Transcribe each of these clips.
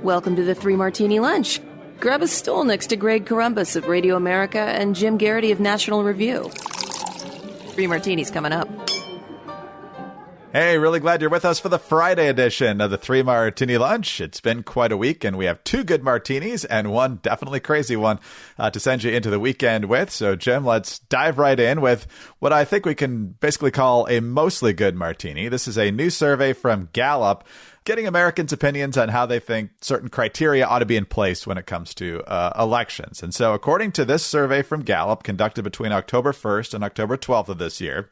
Welcome to the Three Martini Lunch. Grab a stool next to Greg Columbus of Radio America and Jim Garrity of National Review. Three Martinis coming up. Hey, really glad you're with us for the Friday edition of the Three Martini Lunch. It's been quite a week, and we have two good martinis and one definitely crazy one to send you into the weekend with. So, Jim, let's dive right in with what I think we can basically call a mostly good martini. This is a new survey from Gallup, getting Americans' opinions on how they think certain criteria ought to be in place when it comes to elections. And so, according to this survey from Gallup, conducted between October 1st and October 12th of this year,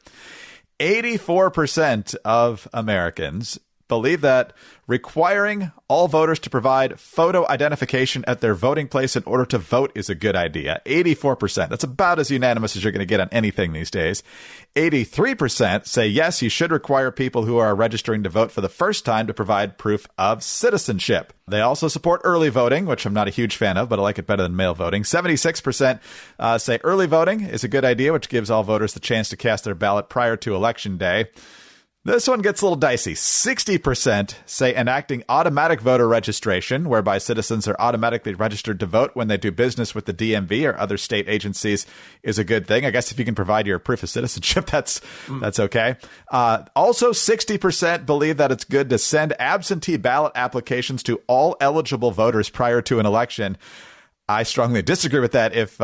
84% of Americans believe that requiring all voters to provide photo identification at their voting place in order to vote is a good idea. 84%. That's about as unanimous as you're going to get on anything these days. 83% say, yes, you should require people who are registering to vote for the first time to provide proof of citizenship. They also support early voting, which I'm not a huge fan of, but I like it better than mail voting. 76% say early voting is a good idea, which gives all voters the chance to cast their ballot prior to Election Day. This one gets a little dicey. 60% say enacting automatic voter registration, whereby citizens are automatically registered to vote when they do business with the DMV or other state agencies, is a good thing. I guess if you can provide your proof of citizenship, that's okay. Also, 60% believe that it's good to send absentee ballot applications to all eligible voters prior to an election. I strongly disagree with that if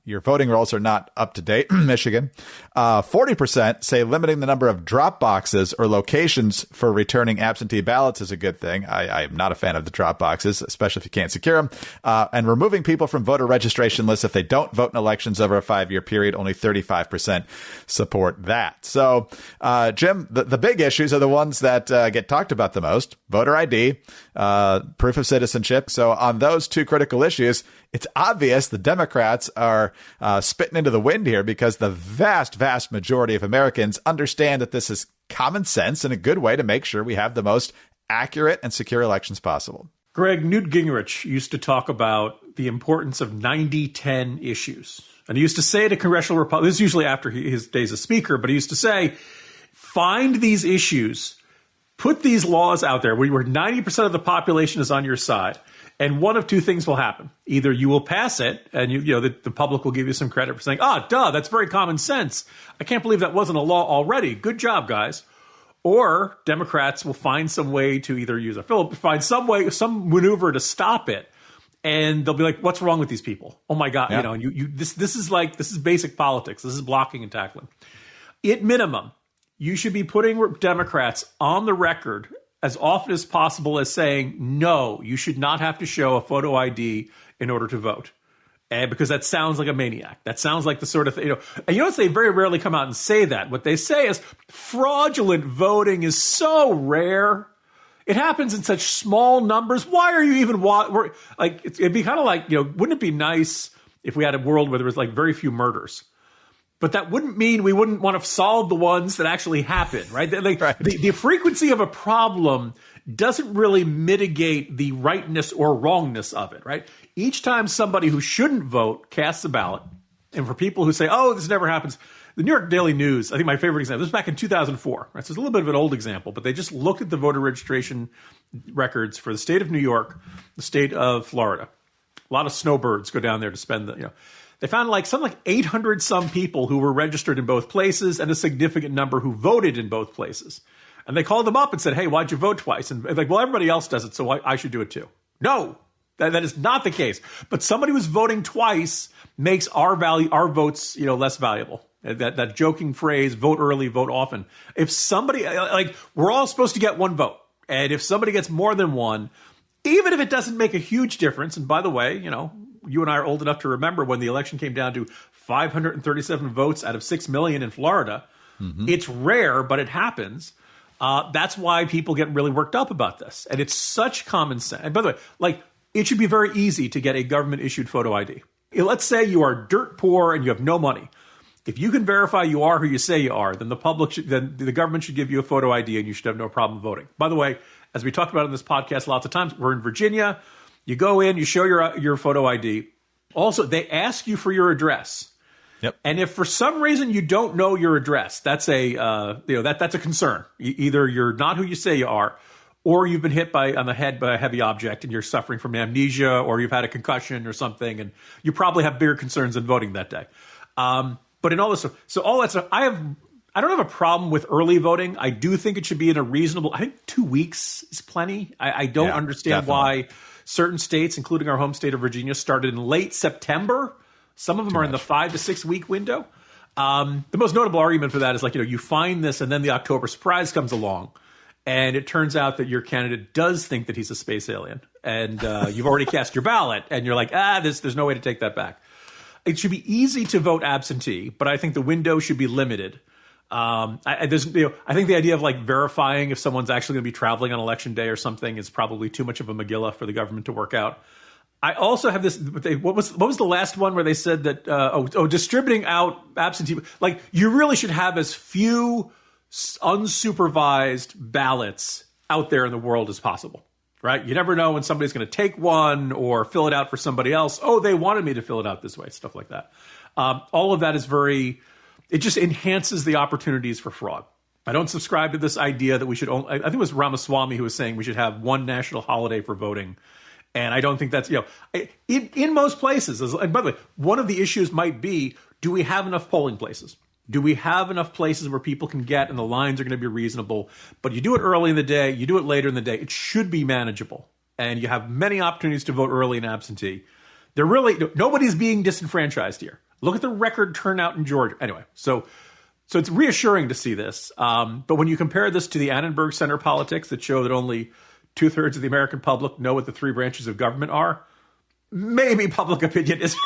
your voting rolls are not up to date. Michigan. 40% say limiting the number of drop boxes or locations for returning absentee ballots is a good thing. I am not a fan of the drop boxes, especially if you can't secure them. And removing people from voter registration lists if they don't vote in elections over a 5-year period, only 35% support that. So, Jim, the big issues are the ones that get talked about the most. Voter ID, proof of citizenship. So on those two critical issues, it's obvious the Democrats are spitting into the wind here because the vast majority of Americans understand that this is common sense and a good way to make sure we have the most accurate and secure elections possible. Greg, Newt Gingrich used to talk about the importance of 90-10 issues. And he used to say to congressional Republicans, this is usually after his days as speaker, but he used to say, find these issues, put these laws out there where 90% of the population is on your side. And one of two things will happen. Either you will pass it, and the public will give you some credit for saying, that's very common sense. I can't believe that wasn't a law already. Good job, guys. Or Democrats will find some way to either use a filibuster, find some way, some maneuver to stop it, and they'll be like, "What's wrong with these people? Oh my God!" Yeah. This is basic politics. This is blocking and tackling. At minimum, you should be putting Democrats on the record as often as possible as saying, no, you should not have to show a photo ID in order to vote. And because that sounds like a maniac. That sounds like the sort of thing, and they very rarely come out and say that. What they say is fraudulent voting is so rare. It happens in such small numbers. Why are you even, it'd be kind of like, wouldn't it be nice if we had a world where there was very few murders? But that wouldn't mean we wouldn't want to solve the ones that actually happen, right? Right. The frequency of a problem doesn't really mitigate the rightness or wrongness of it, right? Each time somebody who shouldn't vote casts a ballot, and for people who say, this never happens, the New York Daily News, I think my favorite example, this was back in 2004, right? So it's a little bit of an old example, but they just looked at the voter registration records for the state of New York, the state of Florida. A lot of snowbirds go down there to spend They found something like 800 some people who were registered in both places and a significant number who voted in both places. And they called them up and said, hey, why'd you vote twice? And everybody else does it, so I should do it too. No, that is not the case. But somebody who's voting twice makes our votes, less valuable. That joking phrase, vote early, vote often. If somebody, we're all supposed to get one vote. And if somebody gets more than one, even if it doesn't make a huge difference, and by the way, you and I are old enough to remember when the election came down to 537 votes out of 6 million in Florida. Mm-hmm. It's rare, but it happens. That's why people get really worked up about this. And it's such common sense. And by the way, it should be very easy to get a government-issued photo ID. Let's say you are dirt poor and you have no money. If you can verify you are who you say you are, then the government should give you a photo ID and you should have no problem voting. By the way, as we talked about in this podcast lots of times, we're in Virginia. You go in, you show your photo ID. Also, they ask you for your address. Yep. And if for some reason you don't know your address, that's a concern. Either you're not who you say you are, or you've been hit on the head by a heavy object and you're suffering from amnesia, or you've had a concussion or something, and you probably have bigger concerns than voting that day. But in all this stuff, so all that stuff, I don't have a problem with early voting. I do think it should be in a reasonable, I think 2 weeks is plenty. I don't understand why certain states, including our home state of Virginia, started in late September. Some of them are in the 5 to 6 week window. The most notable argument for that is you find this and then the October surprise comes along and it turns out that your candidate does think that he's a space alien and you've already cast your ballot and you're like, there's no way to take that back. It should be easy to vote absentee, but I think the window should be limited. I think the idea of verifying if someone's actually going to be traveling on election day or something is probably too much of a Megillah for the government to work out. I also have this. What was the last one where they said that? Distributing out absentee. You really should have as few unsupervised ballots out there in the world as possible, right? You never know when somebody's going to take one or fill it out for somebody else. Oh, they wanted me to fill it out this way. Stuff like that. All of that is it just enhances the opportunities for fraud. I don't subscribe to this idea that we should only, I think it was Ramaswamy who was saying we should have one national holiday for voting. And I don't think that's, in most places, and by the way, one of the issues might be, do we have enough polling places? Do we have enough places where people can get and the lines are going to be reasonable? But you do it early in the day, you do it later in the day, it should be manageable. And you have many opportunities to vote early and absentee. Nobody's being disenfranchised here. Look at the record turnout in Georgia. Anyway, so it's reassuring to see this. But when you compare this to the Annenberg Center politics that show that only 2/3 of the American public know what the three branches of government are, maybe public opinion is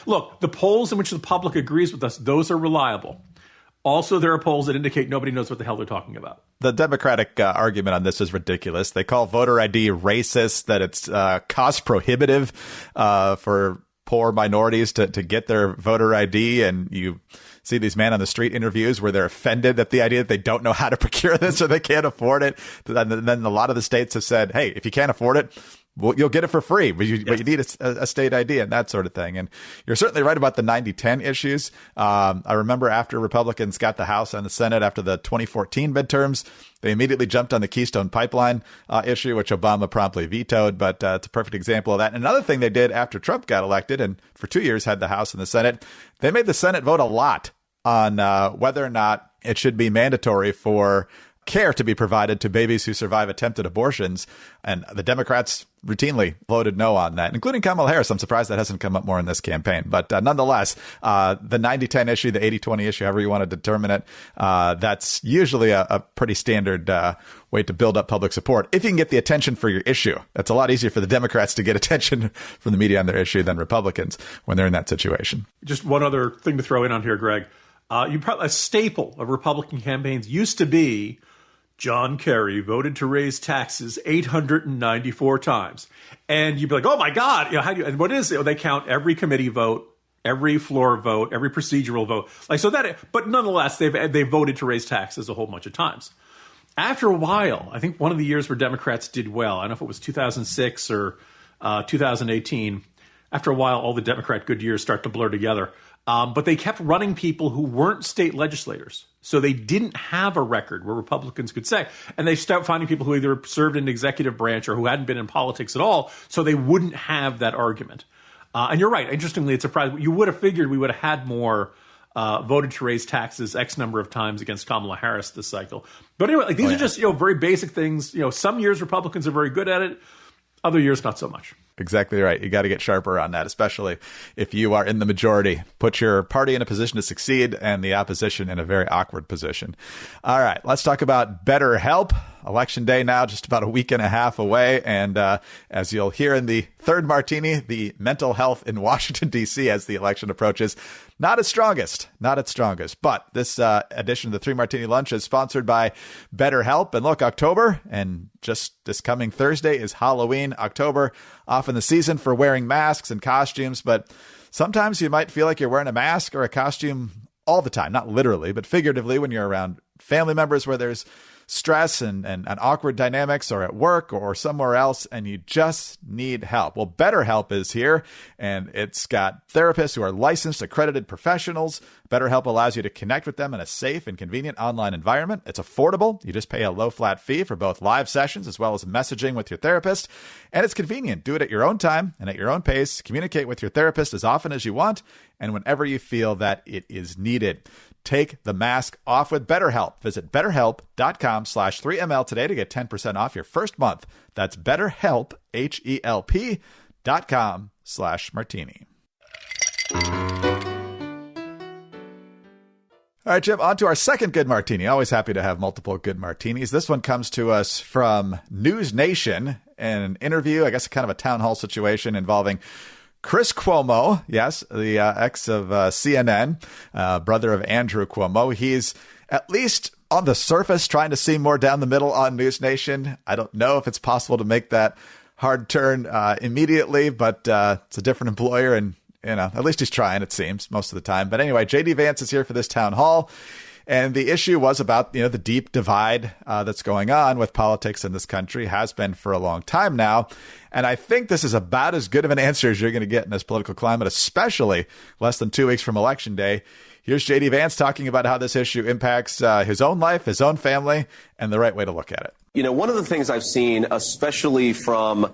look, the polls in which the public agrees with us, those are reliable. Also, there are polls that indicate nobody knows what the hell they're talking about. The Democratic argument on this is ridiculous. They call voter ID racist, that it's cost prohibitive for poor minorities to get their voter ID. And you see these man on the street interviews where they're offended at the idea that they don't know how to procure this or they can't afford it. And then a lot of the states have said, hey, if you can't afford it, well, you'll get it for free, but you need a state ID and that sort of thing. And you're certainly right about the 90-10 issues. I remember after Republicans got the House and the Senate after the 2014 midterms, they immediately jumped on the Keystone Pipeline issue, which Obama promptly vetoed. But it's a perfect example of that. And another thing they did after Trump got elected and for 2 years had the House and the Senate, they made the Senate vote a lot on whether or not it should be mandatory for care to be provided to babies who survive attempted abortions. And the Democrats routinely voted no on that, including Kamala Harris. I'm surprised that hasn't come up more in this campaign. But nonetheless, the 90-10 issue, the 80-20 issue, however you want to determine it, that's usually a pretty standard way to build up public support. If you can get the attention for your issue, it's a lot easier for the Democrats to get attention from the media on their issue than Republicans when they're in that situation. Just one other thing to throw in on here, Greg. A staple of Republican campaigns used to be John Kerry voted to raise taxes 894 times. And you'd be like, oh, my God. And what is it? They count every committee vote, every floor vote, every procedural vote. But nonetheless, they voted to raise taxes a whole bunch of times. After a while, I think one of the years where Democrats did well, I don't know if it was 2006 or 2018. After a while, all the Democrat good years start to blur together. But they kept running people who weren't state legislators. So they didn't have a record where Republicans could say. And they started finding people who either served in the executive branch or who hadn't been in politics at all. So they wouldn't have that argument. And you're right. Interestingly, it's surprising. You would have figured we would have had more voted to raise taxes X number of times against Kamala Harris this cycle. But anyway, these are just very basic things. Some years Republicans are very good at it. Other years, not so much. Exactly right. You got to get sharper on that, especially if you are in the majority. Put your party in a position to succeed and the opposition in a very awkward position. All right, let's talk about BetterHelp. Election day now, just about a week and a half away. And as you'll hear in the third martini, the mental health in Washington, D.C. as the election approaches, not its strongest. But this edition of the Three Martini Lunch is sponsored by BetterHelp. And look, October and just this coming Thursday is Halloween. October, often the season for wearing masks and costumes. But sometimes you might feel like you're wearing a mask or a costume all the time. Not literally, but figuratively when you're around family members where there's stress and awkward dynamics, or at work or somewhere else, and you just need help. Well, BetterHelp is here, and it's got therapists who are licensed, accredited professionals, BetterHelp allows you to connect with them in a safe and convenient online environment. It's affordable. You just pay a low flat fee for both live sessions as well as messaging with your therapist. And it's convenient. Do it at your own time and at your own pace. Communicate with your therapist as often as you want and whenever you feel that it is needed. Take the mask off with BetterHelp. Visit BetterHelp.com/3ML today to get 10% off your first month. That's BetterHelp, HELP.com/martini. All right, Jim, on to our second good martini. Always happy to have multiple good martinis. This one comes to us from News Nation, an interview, I guess kind of a town hall situation involving Chris Cuomo, yes, the ex of CNN, brother of Andrew Cuomo. He's at least on the surface trying to seem more down the middle on News Nation. I don't know if it's possible to make that hard turn immediately, but it's a different employer, and at least he's trying, it seems, most of the time. But anyway, JD Vance is here for this town hall. And the issue was about, the deep divide that's going on with politics in this country, has been for a long time now. And I think this is about as good of an answer as you're going to get in this political climate, especially less than 2 weeks from Election Day. Here's JD Vance talking about how this issue impacts his own life, his own family, and the right way to look at it. One of the things I've seen, especially from,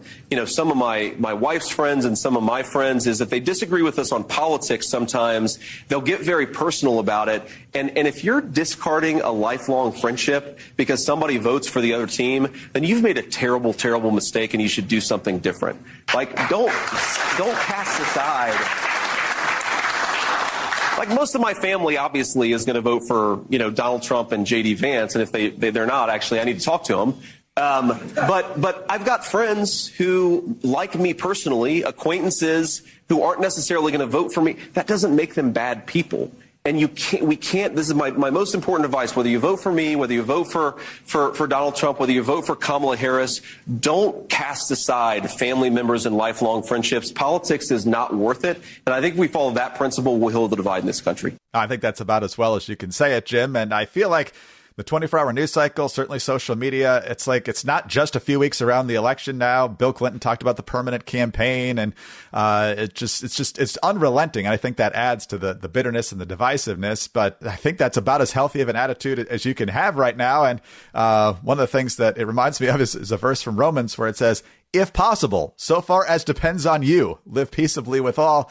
some of my wife's friends and some of my friends, is if they disagree with us on politics sometimes, they'll get very personal about it. And if you're discarding a lifelong friendship because somebody votes for the other team, then you've made a terrible, terrible mistake and you should do something different. Like, don't cast aside. Like, most of my family obviously is going to vote for, Donald Trump and JD Vance. And if they're not, actually, I need to talk to them. But I've got friends who like me personally, acquaintances who aren't necessarily going to vote for me. That doesn't make them bad people. And we can't, this is my most important advice, whether you vote for me, whether you vote for Donald Trump, whether you vote for Kamala Harris, don't cast aside family members and lifelong friendships. Politics is not worth it. And I think if we follow that principle, we'll heal the divide in this country. I think that's about as well as you can say it, Jim. And I feel like the 24-hour news cycle, certainly social media, it's not just a few weeks around the election now. Bill Clinton talked about the permanent campaign, and it's unrelenting. And I think that adds to the bitterness and the divisiveness. But I think that's about as healthy of an attitude as you can have right now. And one of the things that it reminds me of is a verse from Romans where it says, if possible, so far as depends on you, live peaceably with all.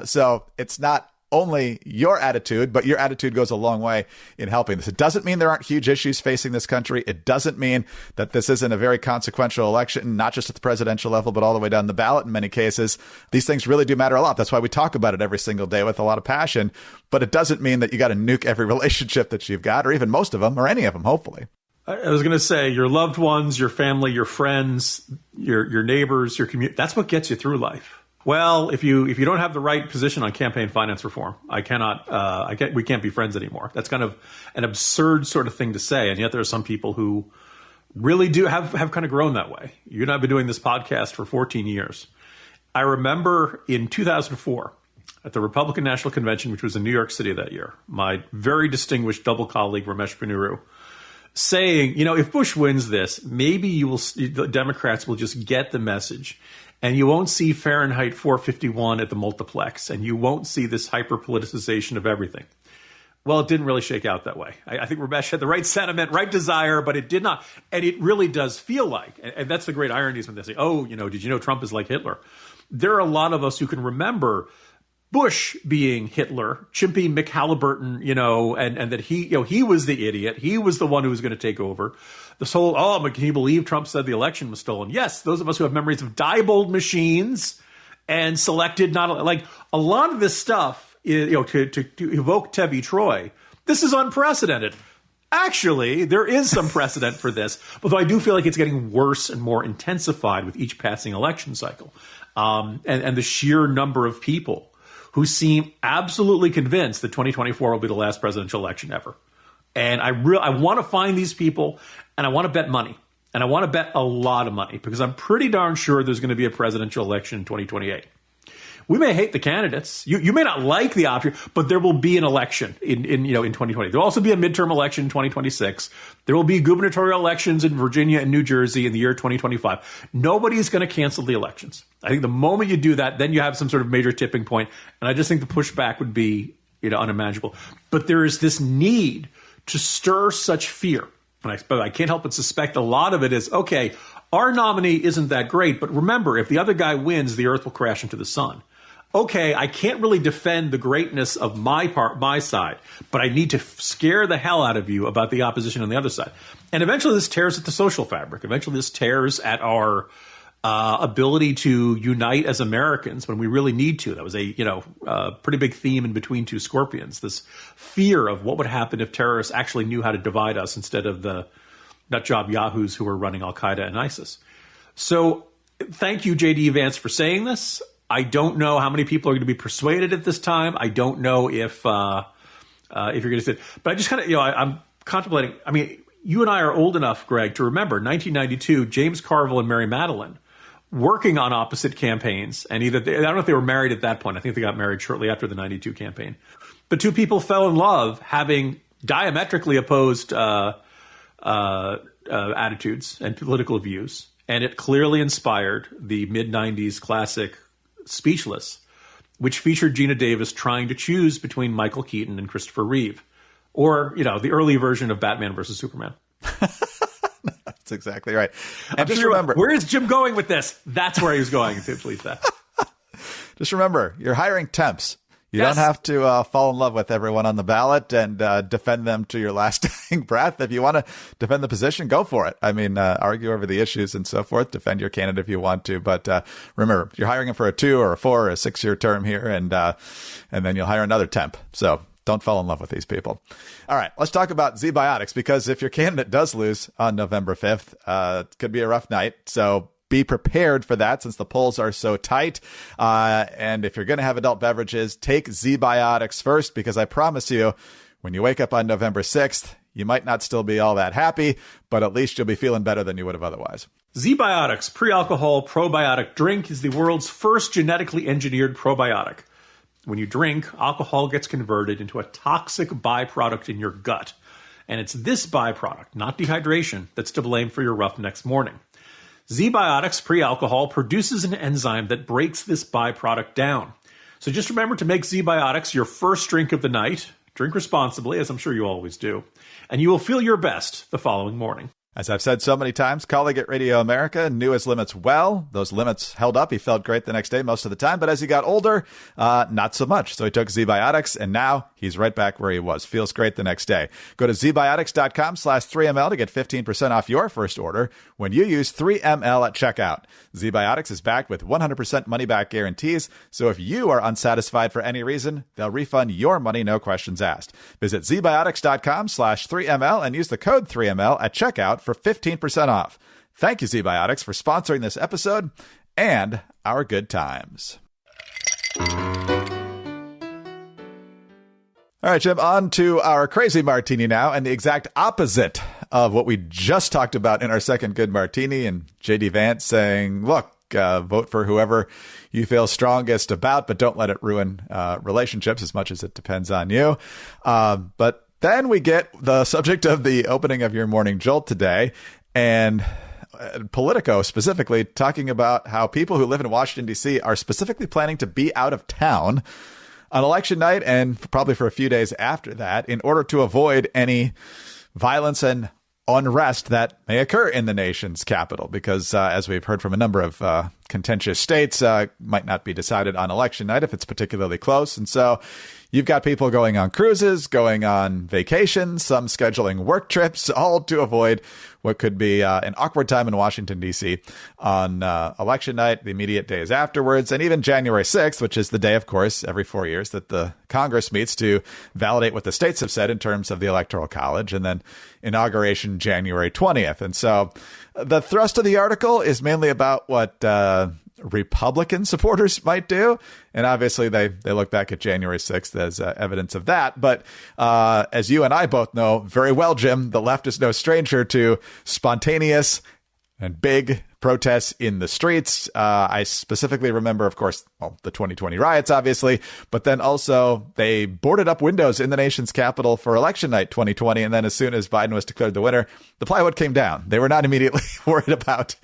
So it's not only your attitude, but your attitude goes a long way in helping this. It doesn't mean there aren't huge issues facing this country. It doesn't mean that this isn't a very consequential election, not just at the presidential level, but all the way down the ballot in many cases. These things really do matter a lot. That's why we talk about it every single day with a lot of passion. But it doesn't mean that you got to nuke every relationship that you've got, or even most of them, or any of them, hopefully. I was going to say your loved ones, your family, your friends, your neighbors, your community. That's what gets you through life. Well, if you don't have the right position on campaign finance reform, we can't be friends anymore. That's kind of an absurd sort of thing to say. And yet there are some people who really do have kind of grown that way. You and I have been doing this podcast for 14 years. I remember in 2004 at the Republican National Convention, which was in New York City that year, my very distinguished double colleague, Ramesh Ponnuru, saying, if Bush wins this, maybe the Democrats will just get the message. And you won't see Fahrenheit 451 at the multiplex, and you won't see this hyper-politicization of everything. Well, it didn't really shake out that way. I think Ramesh had the right sentiment, right desire, but it did not. And it really does feel like, and that's the great irony is when they say, did you know Trump is like Hitler? There are a lot of us who can remember Bush being Hitler, Chimpy McHaliburton, and that he was the idiot. He was the one who was going to take over. This whole, but can you believe Trump said the election was stolen? Yes, those of us who have memories of Diebold machines and selected, not like a lot of this stuff, to evoke Tevi Troy, this is unprecedented. Actually, there is some precedent for this, although I do feel like it's getting worse and more intensified with each passing election cycle. And the sheer number of people who seem absolutely convinced that 2024 will be the last presidential election ever. And I want to find these people, and I want to bet money. And I want to bet a lot of money, because I'm pretty darn sure there's going to be a presidential election in 2028. We may hate the candidates. You may not like the option, but there will be an election in 2020. There'll also be a midterm election in 2026. There will be gubernatorial elections in Virginia and New Jersey in the year 2025. Nobody's going to cancel the elections. I think the moment you do that, then you have some sort of major tipping point. And I just think the pushback would be unimaginable. But there is this need to stir such fear. But I can't help but suspect a lot of it is, okay, our nominee isn't that great, but remember, if the other guy wins, the earth will crash into the sun. Okay, I can't really defend the greatness of my side, but I need to scare the hell out of you about the opposition on the other side. And eventually this tears at the social fabric. Eventually this tears at our ability to unite as Americans when we really need to. That was a pretty big theme in Between Two Scorpions, this fear of what would happen if terrorists actually knew how to divide us instead of the nutjob yahoos who were running Al-Qaeda and ISIS. So thank you, JD Vance, for saying this. I don't know how many people are going to be persuaded at this time. I don't know if you're going to say it. But I just kind of, I'm contemplating. I mean, you and I are old enough, Greg, to remember 1992, James Carville and Mary Madeline working on opposite campaigns. And I don't know if they were married at that point. I think they got married shortly after the 92 campaign. But two people fell in love having diametrically opposed attitudes and political views. And it clearly inspired the mid-90s classic Speechless, which featured Gina Davis trying to choose between Michael Keaton and Christopher Reeve, or, the early version of Batman versus Superman. That's exactly right. And just sure, remember, where is Jim going with this? That's where he was going to please that. Just remember, you're hiring temps. You don't have to fall in love with everyone on the ballot and defend them to your last dying breath. If you want to defend the position, go for it. I mean, argue over the issues and so forth. Defend your candidate if you want to. But remember, you're hiring him for a 2 or a 4 or a 6-year term here, and then you'll hire another temp. So don't fall in love with these people. All right, let's talk about Z-Biotics, because if your candidate does lose on November 5th, it could be a rough night. So be prepared for that, since the polls are so tight. And if you're going to have adult beverages, take Z-Biotics first, because I promise you, when you wake up on November 6th, you might not still be all that happy, but at least you'll be feeling better than you would have otherwise. Z-Biotics pre-alcohol probiotic drink is the world's first genetically engineered probiotic. When you drink, alcohol gets converted into a toxic byproduct in your gut. And it's this byproduct, not dehydration, that's to blame for your rough next morning. Z-Biotics pre-alcohol produces an enzyme that breaks this byproduct down. So just remember to make Z-Biotics your first drink of the night. Drink responsibly, as I'm sure you always do. And you will feel your best the following morning. As I've said so many times, colleague at Radio America knew his limits well. Those limits held up. He felt great the next day most of the time. But as he got older, not so much. So he took Z-Biotics, and now he's right back where he was. Feels great the next day. Go to zbiotics.com/3ml to get 15% off your first order when you use 3ml at checkout. Z-Biotics is backed with 100% money-back guarantees. So if you are unsatisfied for any reason, they'll refund your money, no questions asked. Visit zbiotics.com/3ml and use the code 3ml at checkout for 15% off. Thank you, Z-Biotics, for sponsoring this episode and our good times. All right, Jim, on to our crazy martini now, and the exact opposite of what we just talked about in our second good martini, and JD Vance saying, look, vote for whoever you feel strongest about, but don't let it ruin relationships as much as it depends on you. But then we get the subject of the opening of your morning jolt today, and Politico specifically talking about how people who live in Washington, D.C. are specifically planning to be out of town on election night and probably for a few days after that in order to avoid any violence and unrest that may occur in the nation's capital, because as we've heard from a number of contentious states, might not be decided on election night if it's particularly close. And so you've got people going on cruises, going on vacations, some scheduling work trips, all to avoid what could be an awkward time in Washington, D.C. on election night, the immediate days afterwards, and even January 6th, which is the day, of course, every 4 years that the Congress meets to validate what the states have said in terms of the Electoral College, and then inauguration January 20th. And so the thrust of the article is mainly about what Republican supporters might do. And obviously they look back at January 6th as evidence of that. But as you and I both know very well, Jim, the left is no stranger to spontaneous and big protests in the streets. I specifically remember, of course, the 2020 riots, obviously, but then also they boarded up windows in the nation's capital for election night 2020. And then as soon as Biden was declared the winner, the plywood came down. They were not immediately worried about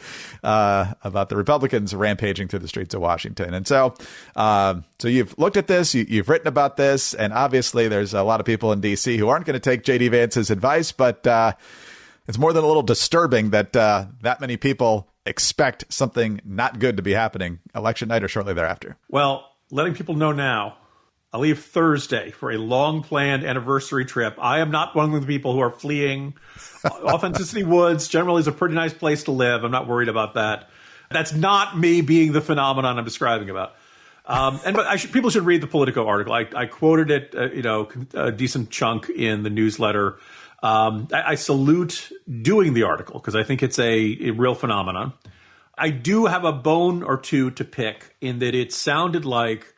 the Republicans rampaging through the streets of Washington. And so you've looked at this, you've written about this, and obviously there's a lot of people in D.C. who aren't going to take JD Vance's advice, but it's more than a little disturbing that that many people expect something not good to be happening election night or shortly thereafter. Well, letting people know now, I leave Thursday for a long-planned anniversary trip. I am not one of the people who are fleeing. Authenticity Woods generally is a pretty nice place to live. I'm not worried about that. That's not me being the phenomenon I'm describing about. People should read the Politico article. I quoted it, a decent chunk in the newsletter. I salute doing the article because I think it's a real phenomenon. I do have a bone or two to pick in that it sounded like,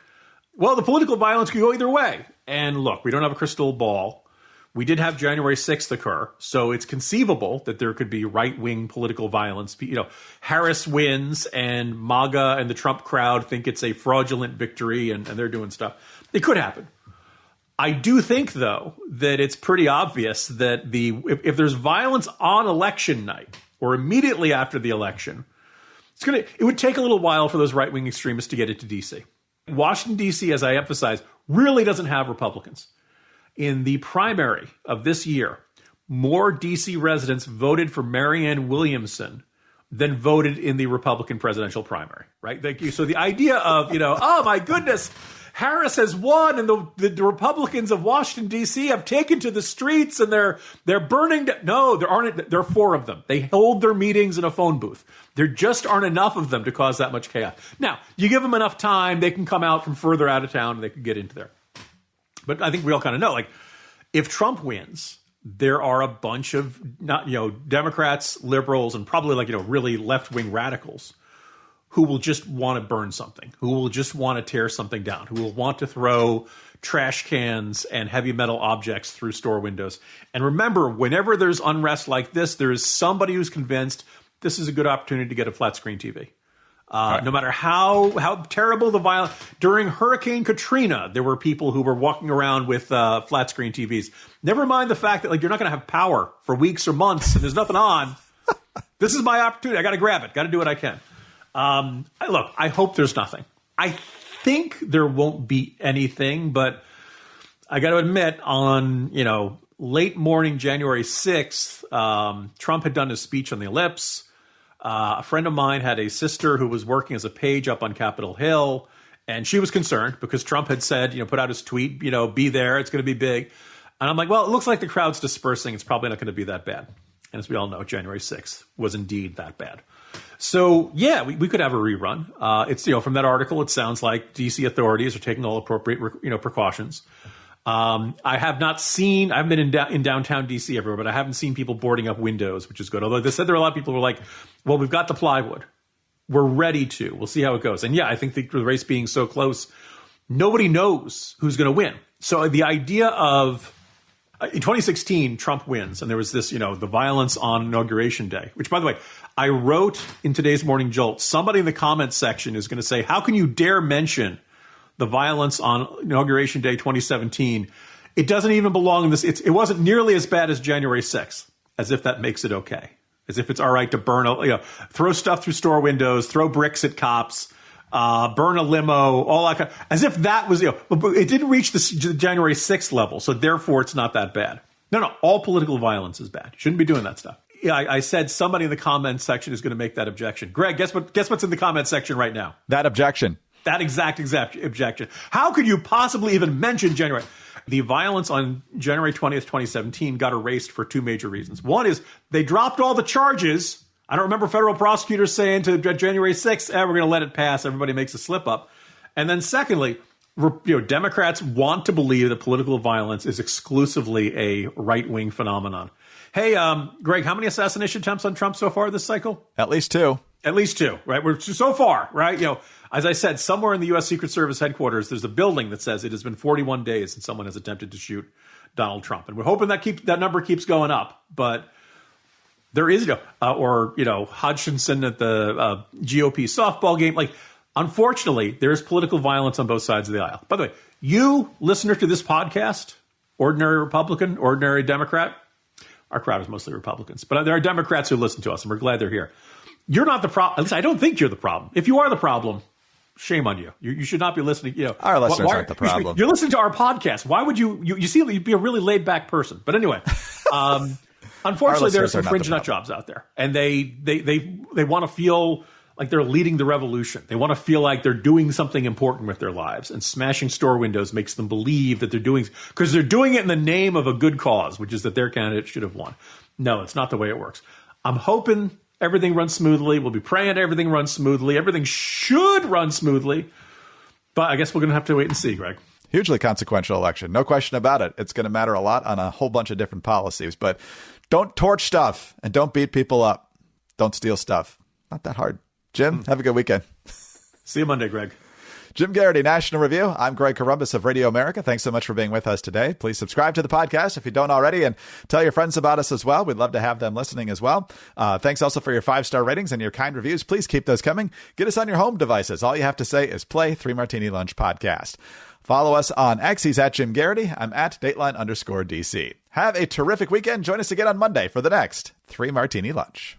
well, the political violence could go either way. And look, we don't have a crystal ball. We did have January 6th occur, so it's conceivable that there could be right-wing political violence. Harris wins and MAGA and the Trump crowd think it's a fraudulent victory and they're doing stuff. It could happen. I do think, though, that it's pretty obvious that if there's violence on election night or immediately after the election, it would take a little while for those right-wing extremists to get into D.C. Washington, D.C., as I emphasize, really doesn't have Republicans. In the primary of this year, more D.C. residents voted for Marianne Williamson than voted in the Republican presidential primary, right? So the idea of, oh, my goodness, Harris has won, and the Republicans of Washington, D.C. have taken to the streets, and they're burning. No, there aren't. There are four of them. They hold their meetings in a phone booth. There just aren't enough of them to cause that much chaos. Now, you give them enough time, they can come out from further out of town, and they can get into there. But I think we all kind of know, if Trump wins, there are a bunch of Democrats, liberals, and probably really left-wing radicals who will just want to burn something, who will just want to tear something down, who will want to throw trash cans and heavy metal objects through store windows. And remember, whenever there's unrest like this, there is somebody who's convinced this is a good opportunity to get a flat screen TV. No matter how terrible the violence. During Hurricane Katrina, there were people who were walking around with flat screen TVs. Never mind the fact that you're not going to have power for weeks or months and there's nothing on. This is my opportunity. I got to grab it. Got to do what I can. Look, I hope there's nothing. I think there won't be anything, but I got to admit, on late morning January 6th, Trump had done his speech on the ellipse. A friend of mine had a sister who was working as a page up on Capitol Hill, and she was concerned because Trump had said, put out his tweet, be there, it's going to be big. And I'm like, well, it looks like the crowd's dispersing. It's probably not going to be that bad. And as we all know, January 6th was indeed that bad. So, yeah, we could have a rerun. It's, from that article, it sounds like D.C. authorities are taking all appropriate, precautions. I haven't been in downtown D.C. everywhere, but I haven't seen people boarding up windows, which is good. Although they said there are a lot of people who are like, well, we've got the plywood. We're ready to. We'll see how it goes. And yeah, I think the race being so close, nobody knows who's going to win. So the idea of, in 2016, Trump wins, and there was this, the violence on Inauguration Day, which, by the way, I wrote in today's Morning Jolt, somebody in the comments section is going to say, how can you dare mention the violence on Inauguration Day 2017? It doesn't even belong in this. It wasn't nearly as bad as January 6th, as if that makes it okay. As if it's all right to burn, throw stuff through store windows, throw bricks at cops, burn a limo, all that kind of, as if that was, it didn't reach the January 6th level, so therefore it's not that bad. No, all political violence is bad. You shouldn't be doing that stuff. Yeah, I said somebody in the comments section is going to make that objection. Greg, guess what's in the comments section right now? That objection. That exact objection. How could you possibly even mention January? The violence on January 20th, 2017 got erased for two major reasons. One is they dropped all the charges. I don't remember federal prosecutors saying to January 6th, we're going to let it pass. Everybody makes a slip up. And then secondly, Democrats want to believe that political violence is exclusively a right-wing phenomenon. Hey, Greg, how many assassination attempts on Trump so far this cycle? At least two. At least two, right? We're so far, right? As I said, somewhere in the U.S. Secret Service headquarters, there's a building that says it has been 41 days since someone has attempted to shoot Donald Trump. And we're hoping that number keeps going up. But There is Hodgkinson at the GOP softball game. Like, unfortunately, there is political violence on both sides of the aisle. By the way, you, listener to this podcast, ordinary Republican, ordinary Democrat, our crowd is mostly Republicans, but there are Democrats who listen to us, and we're glad they're here. You're not the problem. At least I don't think you're the problem. If you are the problem, shame on you. You should not be listening. Our listeners aren't the problem. You're listening to our podcast. Why would you seem like you'd be a really laid back person? But anyway, unfortunately, there are some fringe nut jobs out there, and they want to feel like they're leading the revolution. They want to feel like they're doing something important with their lives, and smashing store windows makes them believe that they're doing, because they're doing it in the name of a good cause, which is that their candidate should have won. No, it's not the way it works. I'm hoping everything runs smoothly. We'll be praying everything runs smoothly. Everything should run smoothly, but I guess we're going to have to wait and see, Greg. Hugely consequential election. No question about it. It's going to matter a lot on a whole bunch of different policies, but don't torch stuff and don't beat people up. Don't steal stuff. Not that hard. Jim, have a good weekend. See you Monday, Greg. Jim Garrity, National Review. I'm Greg Corombos of Radio America. Thanks so much for being with us today. Please subscribe to the podcast if you don't already, and tell your friends about us as well. We'd love to have them listening as well. Thanks also for your 5-star ratings and your kind reviews. Please keep those coming. Get us on your home devices. All you have to say is play 3 Martini Lunch podcast. Follow us on X. He's at Jim Garrity. I'm at Dateline_DC. Have a terrific weekend. Join us again on Monday for the next 3 Martini Lunch.